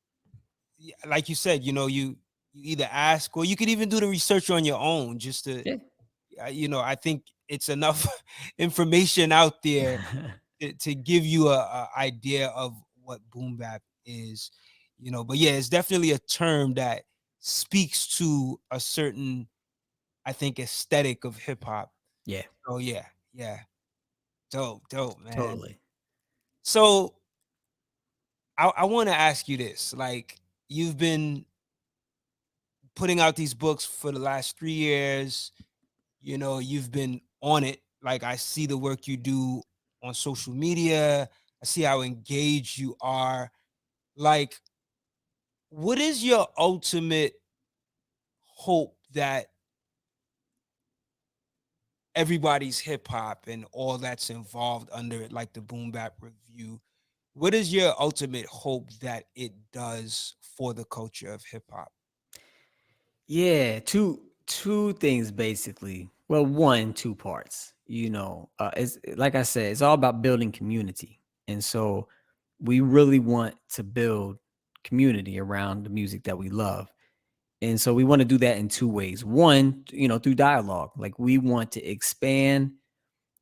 like you said, you know, you either ask or you could even do the research on your own just to, Yeah. you know, I think it's enough information out there to give you a idea of what boom bap is, you know. But yeah, it's definitely a term that speaks to a certain, I think, aesthetic of hip hop. Yeah, Oh yeah, yeah, dope, man. totally. So I want to ask you this: like, you've been putting out these books for the last 3 years. You know, you've been on it. Like, I see the work you do on social media. I see how engaged you are. Like, what is your ultimate hope that everybody's hip hop and all that's involved under it, like the Boom Bap Review, what is your ultimate hope that it does for the culture of hip hop? Yeah, two things basically. Well, one, two parts. You know, it's like I said, it's all about building community. And so we really want to build community around the music that we love. And so we want to do that in two ways. One, you know, through dialogue. Like, we want to expand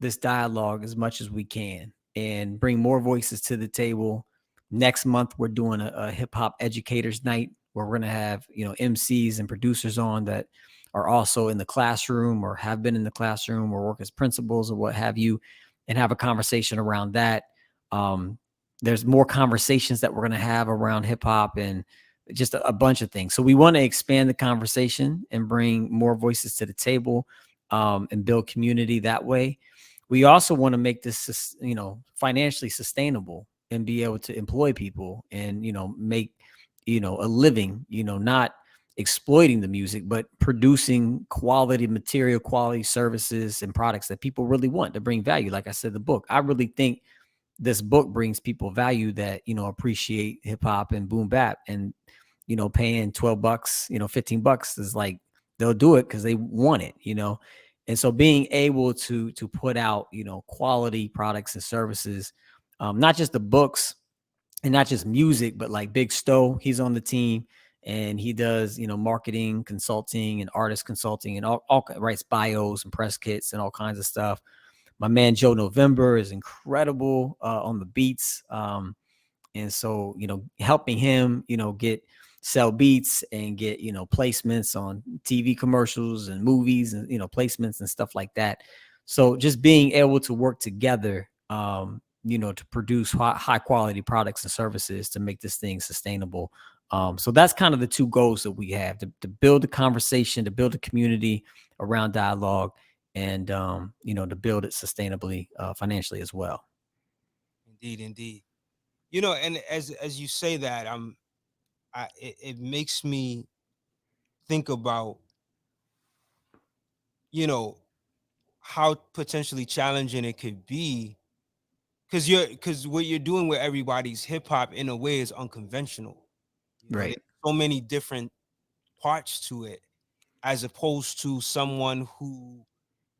this dialogue as much as we can and bring more voices to the table. Next month, we're doing a hip hop educators night where we're going to have, you know, MCs and producers on that are also in the classroom or have been in the classroom or work as principals or what have you, and have a conversation around that. Um, there's more conversations that we're going to have around hip hop and just a bunch of things. So we want to expand the conversation and bring more voices to the table, and build community that way. We also want to make this, you know, financially sustainable and be able to employ people and, you know, make, you know, a living, you know, not exploiting the music, but producing quality material, quality services and products that people really want to bring value. Like I said, the book, I really think this book brings people value that, appreciate hip hop and boom bap, and, paying $12, $15 is like, they'll do it because they want it. And so being able to put out, quality products and services, not just the books and not just music, but like Big Stowe, he's on the team, and he does, marketing consulting and artist consulting, and all writes bios and press kits and all kinds of stuff. My man Joe November is incredible on the beats. And so, helping him, get sell beats and get, placements on TV commercials and movies and, placements and stuff like that. So just being able to work together, to produce high quality products and services to make this thing sustainable. So that's kind of the two goals that we have, to build a conversation, to build a community around dialogue, and, to build it sustainably, financially as well. Indeed, indeed. And as you say that, it makes me think about, you know, how potentially challenging it could be, because what you're doing with everybody's hip hop in a way is unconventional. There's Right. so many different parts to it, as opposed to someone who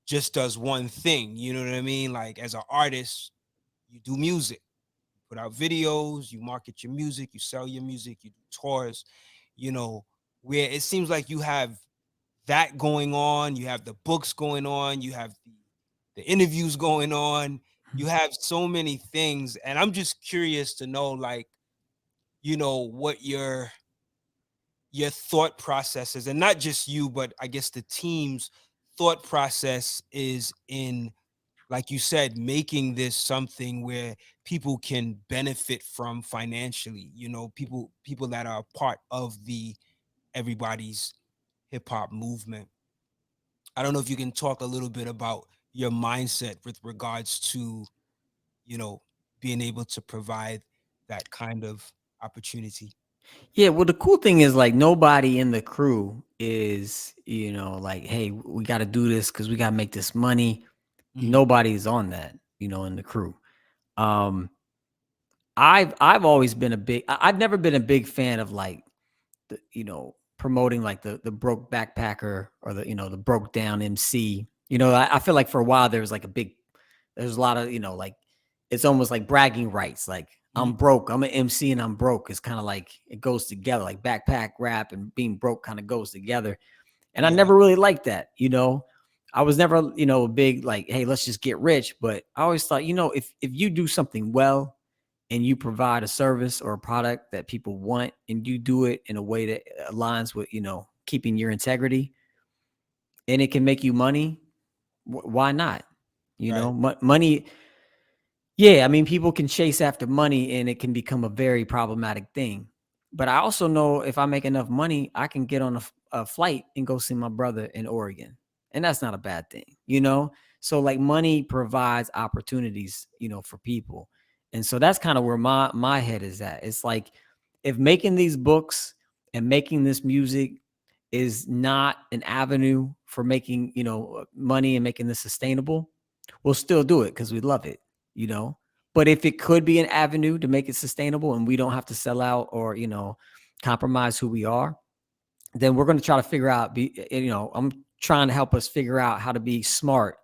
just does one thing. You know what I mean? Like, as an artist, you do music, you put out videos, you market your music, you sell your music, you do tours, you know, where it seems like you have that going on, you have the books going on, you have the interviews going on, you have so many things. And I'm just curious to know, like, what your thought process is, and not just you, but I guess the team's thought process is in, like you said, making this something where people can benefit from financially, people that are part of the everybody's hip hop movement. I don't know if you can talk a little bit about your mindset with regards to, you know, being able to provide that kind of opportunity. Yeah, well, the cool thing is, like, nobody in the crew is, like, hey, we got to do this because we got to make this money. Mhm. Nobody's on that, in the crew. Um, I've always been I've never been a big fan of, like, promoting, like, the broke backpacker, or the broke down MC. I feel like for a while there was like there's a lot of, like, it's almost like bragging rights. Like, I'm Mhm. broke, I'm an MC and I'm broke. It's kind of like it goes together, like backpack rap and being broke kind of goes together. And I Yeah, never really liked that. I was never, a big, like, hey, let's just get rich. But I always thought, if you do something well, and you provide a service or a product that people want, and you do it in a way that aligns with, keeping your integrity, and it can make you money, why not? right, Money. Yeah, I mean, people can chase after money and it can become a very problematic thing. But I also know, if I make enough money, I can get on a flight and go see my brother in Oregon. And that's not a bad thing. So, like, money provides opportunities, for people. And so that's kind of where my head is at. It's like, if making these books and making this music is not an avenue for making, money and making this sustainable, we'll still do it because we love it, you know. But if it could be an avenue to make it sustainable and we don't have to sell out or, compromise who we are, then we're going to try to figure out, I'm trying to help us figure out how to be smart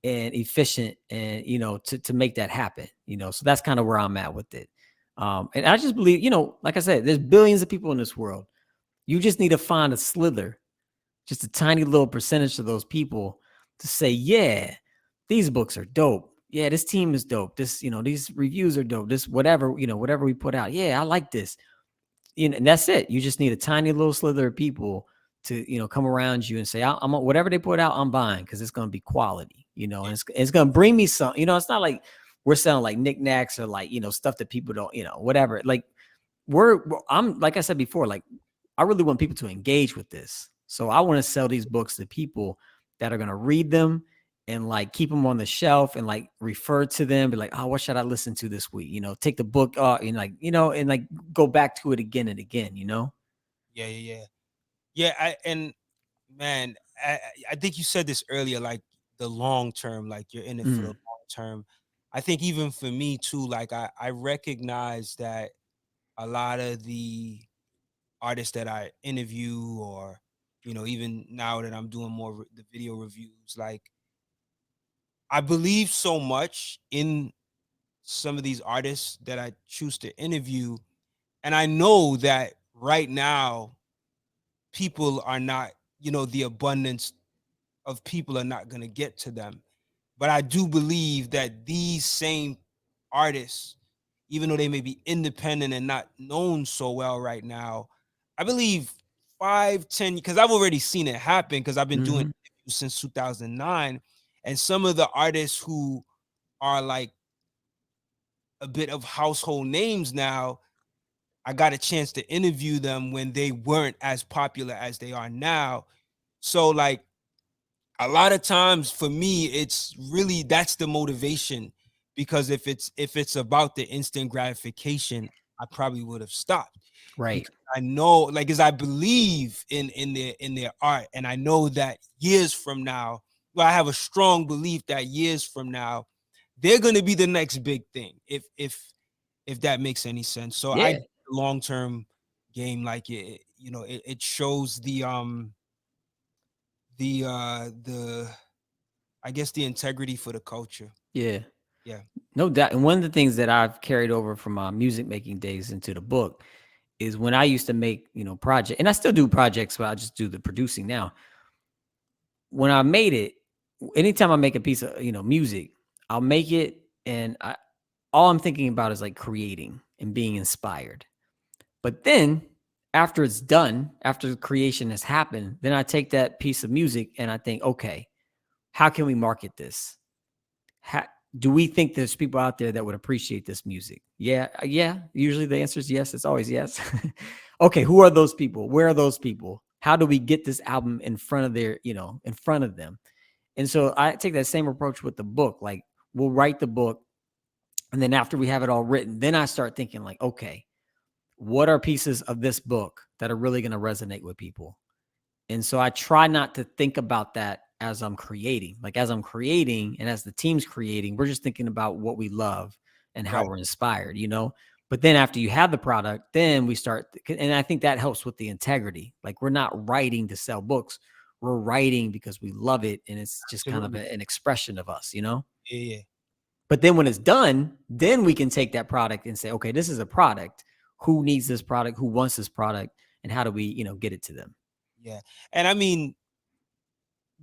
and efficient, and, to make that happen, so that's kind of where I'm at with it. And I just believe, like I said, there's billions of people in this world. You just need to find a slither, just a tiny little percentage of those people, to say, yeah, these books are dope. Yeah, this team is dope. This, these reviews are dope. This, whatever, whatever we put out. Yeah, I like this. And that's it. You just need a tiny little slither of people to, come around you and say, I'm whatever they put out, I'm buying, because it's going to be quality, and it's going to bring me some, it's not like we're selling like knickknacks or, like, stuff that people don't, whatever. Like, I'm, like I said before, like, I really want people to engage with this. So I want to sell these books to people that are going to read them and, like, keep them on the shelf and, like, refer to them, be like, oh, what should I listen to this week? Take the book and, like, and, like, go back to it again and again. yeah, yeah, yeah, yeah. And man, I think you said this earlier, like the long term, like you're in it for the Mm, long term. I think even for me too, like I recognize that a lot of the artists that I interview, or even now that I'm doing more the video reviews, like I believe so much in some of these artists that I choose to interview, and I know that right now people are not, the abundance of people are not going to get to them. But I do believe that these same artists, even though they may be independent and not known so well right now, I believe 5, 10, because I've already seen it happen because I've been doing Hmm. interviews since 2009. And some of the artists who are like a bit of household names now, I got a chance to interview them when they weren't as popular as they are now. So like a lot of times for me it's really that's the motivation, because if it's about the instant gratification, I probably would have stopped, Right. because I know, like, as I believe in their art, and I know that years from now, well, I have a strong belief that years from now they're going to be the next big thing, if that makes any sense. So I Yeah. long term game, like it shows the I guess the integrity for the culture. Yeah. Yeah. No doubt. And one of the things that I've carried over from my music making days into the book is when I used to make, project, and I still do projects, but I just do the producing now. When I made it, anytime I make a piece of, music, I'll make it, and all I'm thinking about is like creating and being inspired. But then after it's done, after the creation has happened, then I take that piece of music and I think, okay, how can we market this? How, do we think there's people out there that would appreciate this music? Yeah, yeah. Usually the answer is yes. It's always yes. Okay, who are those people? Where are those people? How do we get this album in front of in front of them? And so I take that same approach with the book. Like, we'll write the book, and then after we have it all written, then I start thinking like, okay, what are pieces of this book that are really going to resonate with people? And so I try not to think about that as I'm creating. Like, as I'm creating and as the team's creating, we're just thinking about what we love and how Right. we're inspired. But then after you have the product, then we start, and I think that helps with the integrity. Like, we're not writing to sell books. We're writing because we love it, and it's just kind of Absolutely. an expression of us. Yeah, yeah, But then when it's done, then we can take that product and say, okay, this is a product. Who needs this product? Who wants this product? And how do we, get it to them? yeah. And I mean,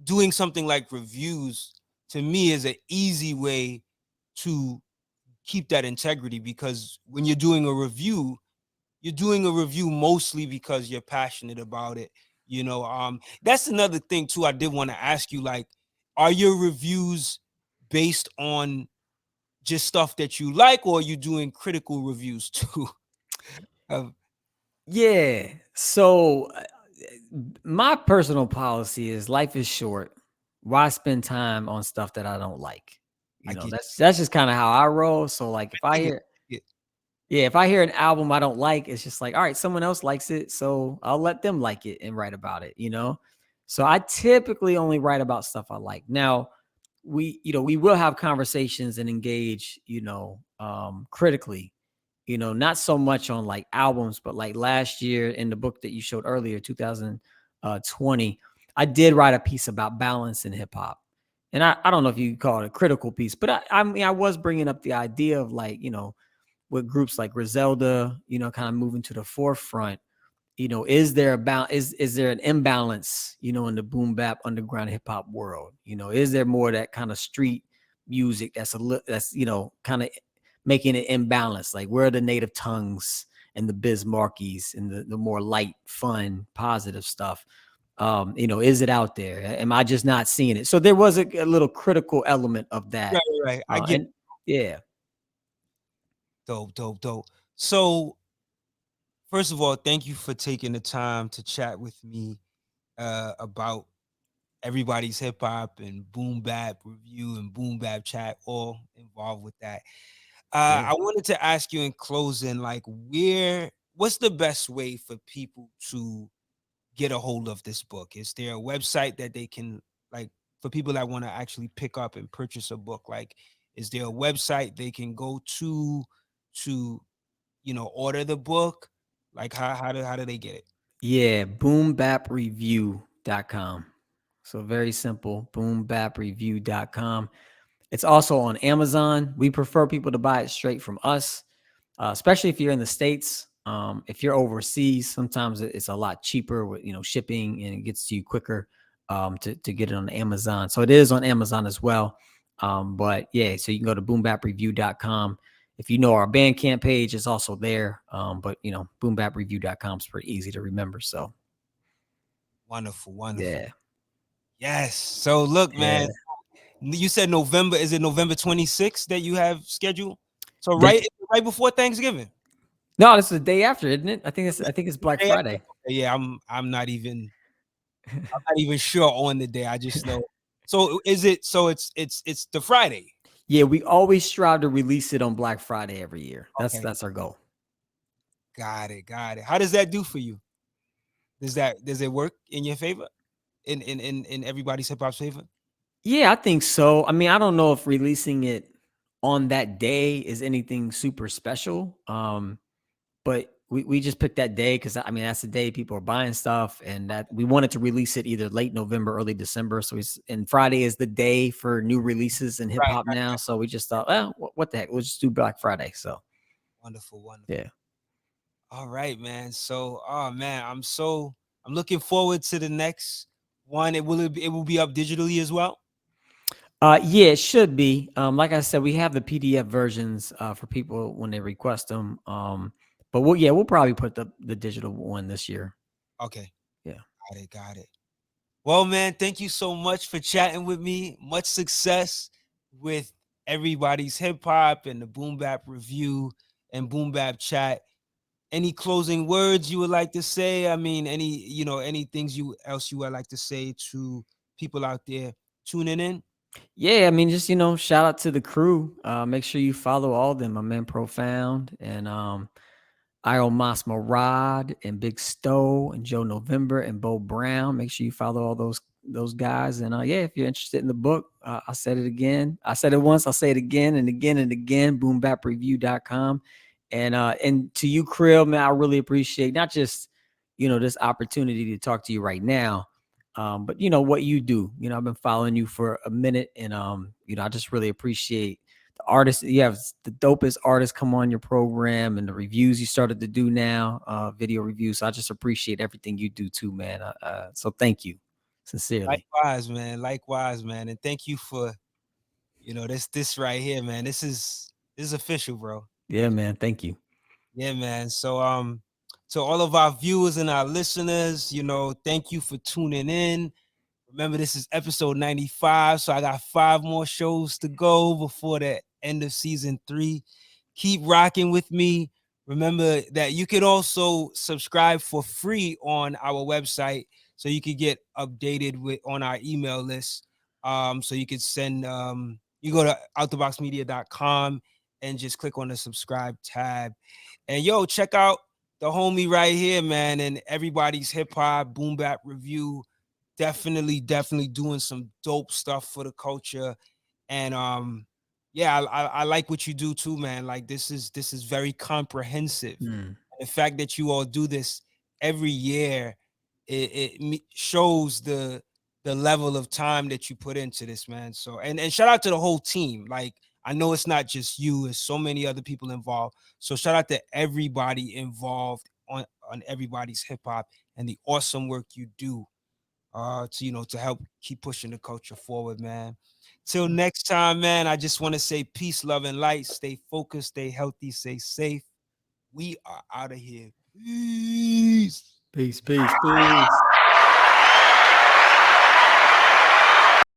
doing something like reviews to me is an easy way to keep that integrity, because when you're doing a review mostly because you're passionate about it. That's another thing too. I did want to ask you, like, are your reviews based on just stuff that you like, or are you doing critical reviews too? Of- Yeah. So my personal policy is life is short. Why spend time on stuff that I don't like? I get, That's just kind of how I roll. So like, if I I get hear it. yeah, if I hear an album I don't like, it's just like, all right, someone else likes it, so I'll let them like it and write about it. So I typically only write about stuff I like. Now, we will have conversations and engage, critically, not so much on like albums, but like last year in the book that you showed earlier, 2020, I did write a piece about balance in hip hop. And I don't know if you call it a critical piece, but I mean, I was bringing up the idea of like, with groups like Griselda, kind of moving to the forefront. Is there is there an imbalance, in the boom bap underground hip hop world? Is there more of that kind of street music that's kind of making it imbalanced? Like, where are the native tongues and the Biz Markies and the more light, fun, positive stuff? Is it out there? Am I just not seeing it? So there was a little critical element of Right, that. right. I get And yeah, dope, dope, dope. So first of all, thank you for taking the time to chat with me about everybody's hip hop and boom bap review and boom bap chat, all involved with that. yeah. I wanted to ask you in closing, like, what's the best way for people to get a hold of this book? Is there a website that they can, like, for people that want to actually pick up and purchase a book? Like, Is there a website they can go to order the book? Like how do they get it? Yeah, boombapreview.com. So very simple, boombapreview.com. It's also on Amazon. We prefer people to buy it straight from us, especially if you're in the States. If you're overseas, sometimes it's a lot cheaper with shipping, and it gets to you quicker to get it on Amazon. So it is on Amazon as well. But yeah, so you can go to boombapreview.com. If you know our Bandcamp page, it's also there. But boombapreview.com is pretty easy to remember. So Wonderful, yeah, wonderful. Yes. So look, yeah. man, you said November. Is it November 26th that you have scheduled? So That, right before Thanksgiving. no, this is the day after, isn't it? I think it's Black Yeah, Friday. yeah, I'm not even sure on the day. I just know. So is it? So it's the Friday. Yeah, we always strive to release it on Black Friday every year. That's Okay, that's our goal. got it, got it. How does that do for you? Does it work in your favor? In everybody's hip hop's favor? Yeah, I think so. I mean, I don't know if releasing it on that day is anything super special. But we just picked that day because I mean that's the day people are buying stuff, and that we wanted to release it either late November, early December. So and Friday is the day for new releases in hip Right, hop right. now. So we just thought, well, what the heck? We'll just do Black Friday. So Wonderful, wonderful. yeah. All right, man. So, oh man, I'm looking forward to the next one. It will be up digitally as well. Yeah, it should be. Like I said, we have the PDF versions for people when they request them. But we'll probably put the digital one this year. Okay, Yeah. got it, got it. Well, man, thank you so much for chatting with me. Much success with everybody's hip hop and the Boom Bap review and Boom Bap chat. Any closing words you would like to say? I mean, any things else you would like to say to people out there tuning in? Yeah, I mean, just shout out to the crew. Make sure you follow all of them. My man Profound and Io Rod and Big Stowe and Joe November and Bo Brown. Make sure you follow all those guys. And yeah, if you're interested in the book, I said it again. I said it once, I'll say it again and again and again. Boombapreview.com. And to you, Cril, man, I really appreciate not just this opportunity to talk to you right now. But what you do. I've been following you for a minute, and I just really appreciate the artists. You have the dopest artists come on your program, and the reviews you started to do now, video reviews. So I just appreciate everything you do too, man. So thank you, sincerely. Likewise, man. And thank you for this right here, man. This is official, bro. Yeah, man. Thank you. Yeah, man. So to all of our viewers and our listeners, thank you for tuning in. Remember, this is episode 95, so I got 5 more shows to go before the end of season 3. Keep rocking with me. Remember that you can also subscribe for free on our website, so you can get updated on our email list. So you can send you go to outtheboxmedia.com and just click on the subscribe tab. And check out the homie right here, man, and everybody's hip hop boom bap review. Definitely doing some dope stuff for the culture. And yeah, I like what you do too, man. Like this is very comprehensive. Mm. The fact that you all do this every year, it shows the level of time that you put into this, man. So and shout out to the whole team. Like, I know it's not just you, it's so many other people involved. So shout out to everybody involved on everybody's hip hop and the awesome work you do to help keep pushing the culture forward, man. Till next time, man, I just want to say peace, love, and light. Stay focused, stay healthy, stay safe. We are out of here. Peace. Peace, peace, peace.